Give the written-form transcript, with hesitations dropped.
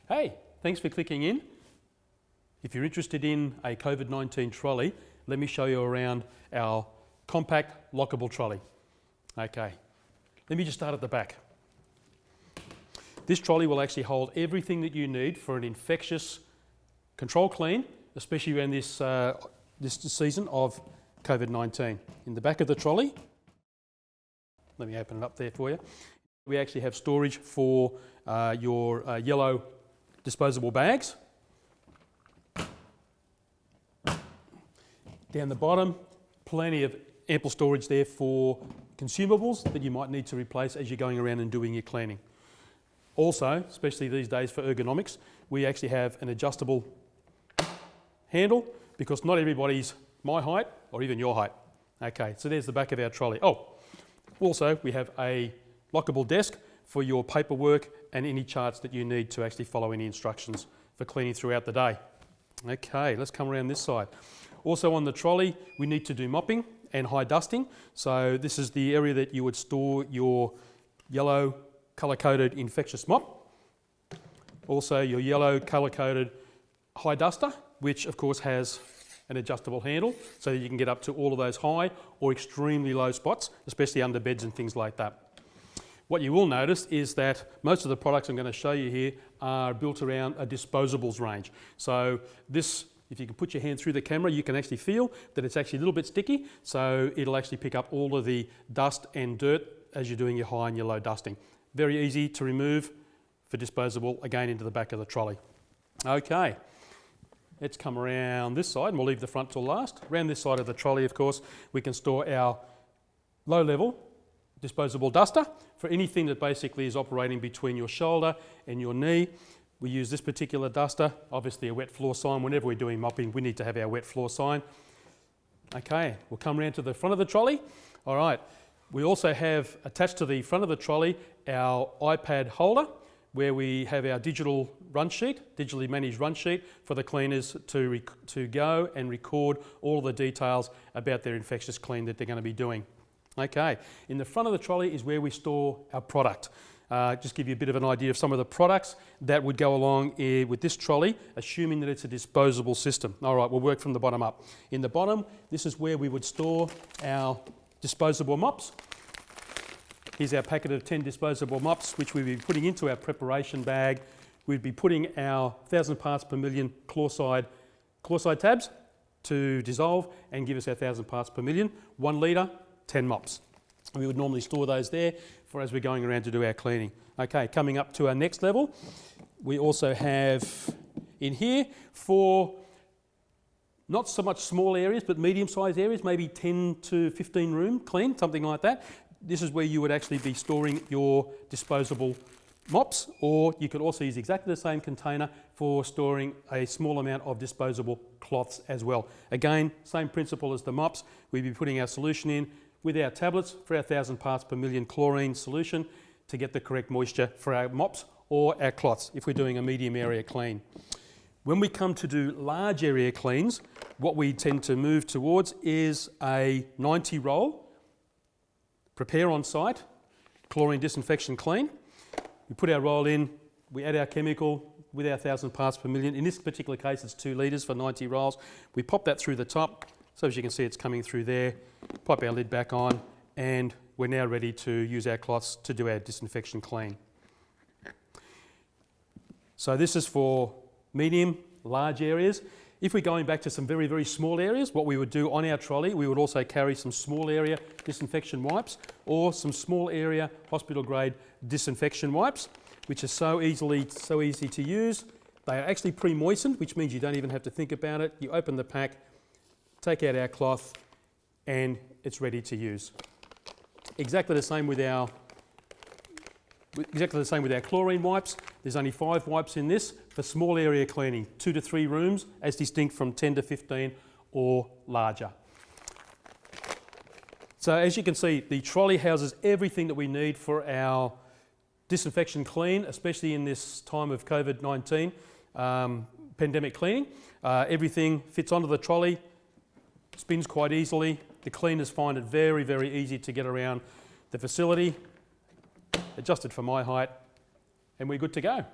Hey, thanks for clicking in. If you're interested in a COVID-19 trolley, let me show you around our compact lockable trolley. Okay, let me just start at the back. This trolley will actually hold everything that you need for an infectious control clean, especially around this season of COVID-19. In the back of the trolley, let me open it up there for you. We actually have storage for your yellow disposable bags. Down the bottom, plenty of ample storage there for consumables that you might need to replace as you're going around and doing your cleaning. Also, especially these days for ergonomics, we actually have an adjustable handle because not everybody's my height or even your height. Okay, so there's the back of our trolley. Oh, also we have a lockable desk for your paperwork and any charts that you need to actually follow any instructions for cleaning throughout the day. Okay, let's come around this side. Also on the trolley, we need to do mopping and high dusting. So this is the area that you would store your yellow colour-coded infectious mop. Also your yellow colour-coded high duster, which of course has an adjustable handle so that you can get up to all of those high or extremely low spots, especially under beds and things like that. What you will notice is that most of the products I'm going to show you here are built around a disposables range. So this, if you can put your hand through the camera, you can actually feel that it's actually a little bit sticky, so it'll actually pick up all of the dust and dirt as you're doing your high and your low dusting. Very easy to remove for disposable, again into the back of the trolley. Okay, let's come around this side and we'll leave the front till last. Around this side of the trolley, of course, we can store our low-level disposable duster for anything that basically is operating between your shoulder and your knee. We use this particular duster, obviously a wet floor sign. Whenever we're doing mopping, we need to have our wet floor sign. Okay, we'll come around to the front of the trolley. All right, we also have attached to the front of the trolley our iPad holder where we have our digital run sheet, digitally managed run sheet for the cleaners to go and record all the details about their infectious clean that they're going to be doing. Okay, in the front of the trolley is where we store our product. Just give you a bit of an idea of some of the products that would go along with this trolley, assuming that it's a disposable system. All right, we'll work from the bottom up. In the bottom, this is where we would store our disposable mops. Here's our packet of 10 disposable mops, which we'll be putting into our preparation bag. We'd be putting our 1,000 parts per million chloride tabs to dissolve and give us our 1,000 parts per million, 1 litre, 10 mops. We would normally store those there for as we're going around to do our cleaning. Okay, coming up to our next level, we also have in here for not so much small areas, but medium-sized areas, maybe 10 to 15 room clean, something like that. This is where you would actually be storing your disposable mops, or you could also use exactly the same container for storing a small amount of disposable cloths as well. Again, same principle as the mops. We'd be putting our solution in with our tablets for our 1,000 parts per million chlorine solution to get the correct moisture for our mops or our cloths if we're doing a medium area clean. When we come to do large area cleans, what we tend to move towards is a 90 roll prepare on site chlorine disinfection clean. We put our roll in, we add our chemical with our 1,000 parts per million. In this particular case, it's 2 litres for 90 rolls. We pop that through the top. So as you can see, it's coming through there. Pop our lid back on, and we're now ready to use our cloths to do our disinfection clean. So this is for medium, large areas. If we're going back to some very, very small areas, what we would do on our trolley, we would also carry some small area disinfection wipes or some small area hospital grade disinfection wipes, which are so easy to use. They are actually pre-moistened, which means you don't even have to think about it. You open the pack, take out our cloth, and it's ready to use. Exactly the same with our chlorine wipes. There's only 5 wipes in this for small area cleaning, 2 to 3 rooms, as distinct from 10 to 15 or larger. So as you can see, the trolley houses everything that we need for our disinfection clean, especially in this time of COVID-19 pandemic cleaning. Everything fits onto the trolley, spins quite easily. The cleaners find it very, very easy to get around the facility, adjusted for my height, and we're good to go.